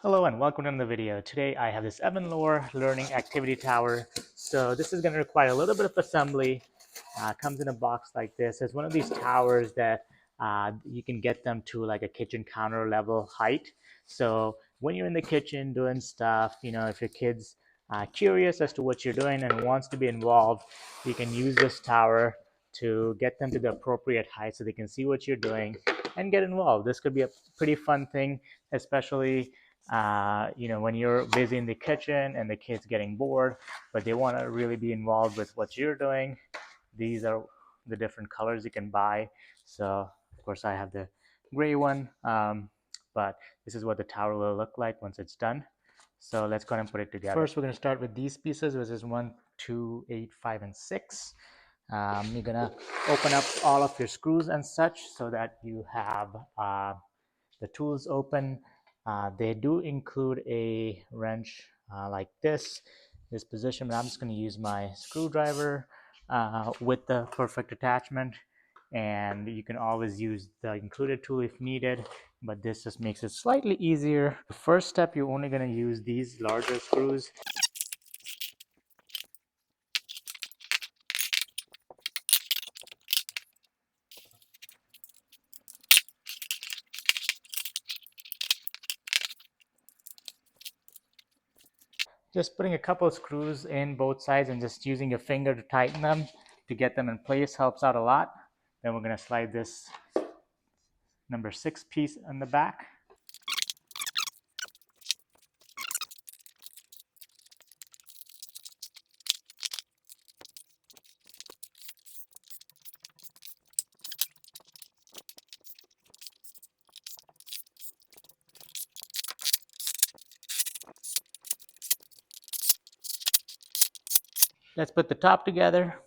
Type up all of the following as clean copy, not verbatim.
Hello and welcome to the video. Today I have this Avenlur Learning Activity Tower. So this is going to require a little bit of assembly. Comes in a box like this. It's one of these towers that you can get them to like a kitchen counter level height. So when you're in the kitchen doing stuff, if your kid's curious as to what you're doing and wants to be involved, you can use this tower to get them to the appropriate height so they can see what you're doing and get involved. This could be a pretty fun thing, especially when you're busy in the kitchen and the kid's getting bored, but they want to really be involved with what you're doing. These are the different colors you can buy. So, of course, I have the gray one, but this is what the tower will look like once it's done. So let's go ahead and put it together. First, we're going to start with these pieces, which is 1, 2, 8, 5, and 6. You're going to open up all of your screws and such so that you have the tools open. They do include a wrench like this position, but I'm just going to use my screwdriver with the perfect attachment, and you can always use the included tool if needed, but this just makes it slightly easier. The first step, you're only going to use these larger screws. Just putting a couple of screws in both sides and just using your finger to tighten them to get them in place helps out a lot. Then we're going to slide this number 6 piece on the back. Let's put the top together.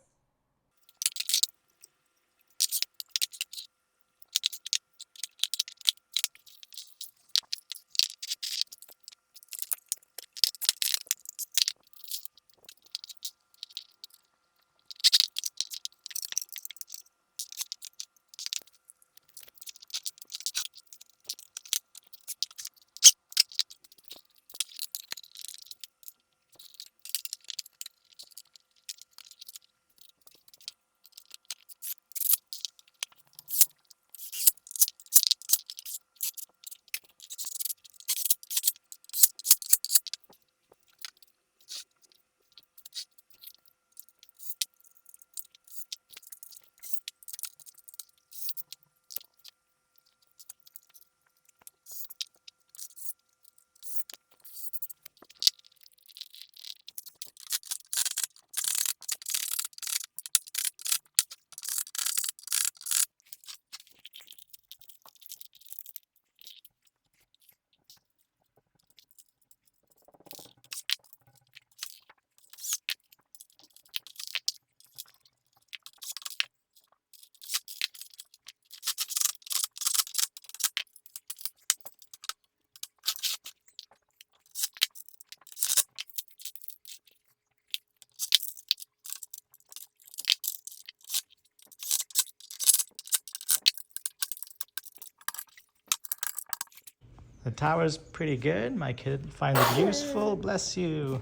The tower's pretty good. My kid finds it useful. Bless you.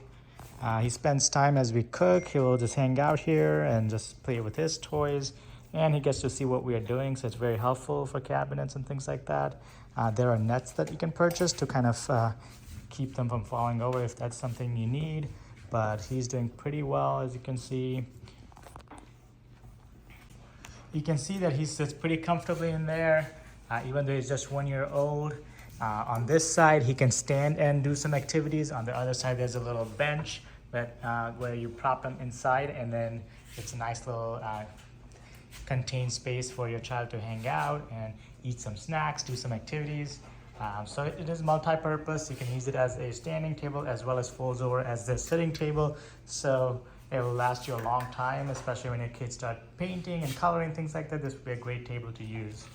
He spends time as we cook. He will just hang out here and just play with his toys. And he gets to see what we are doing, so it's very helpful for cabinets and things like that. There are nets that you can purchase to kind of keep them from falling over if that's something you need. But he's doing pretty well, as you can see. You can see that he sits pretty comfortably in there, even though he's just 1 year old. On this side, he can stand and do some activities. On the other side, there's a little bench where you prop him inside, and then it's a nice little contained space for your child to hang out and eat some snacks, do some activities. So it is multi-purpose. You can use it as a standing table as well as folds over as the sitting table. So it will last you a long time, especially when your kids start painting and coloring, things like that. This would be a great table to use.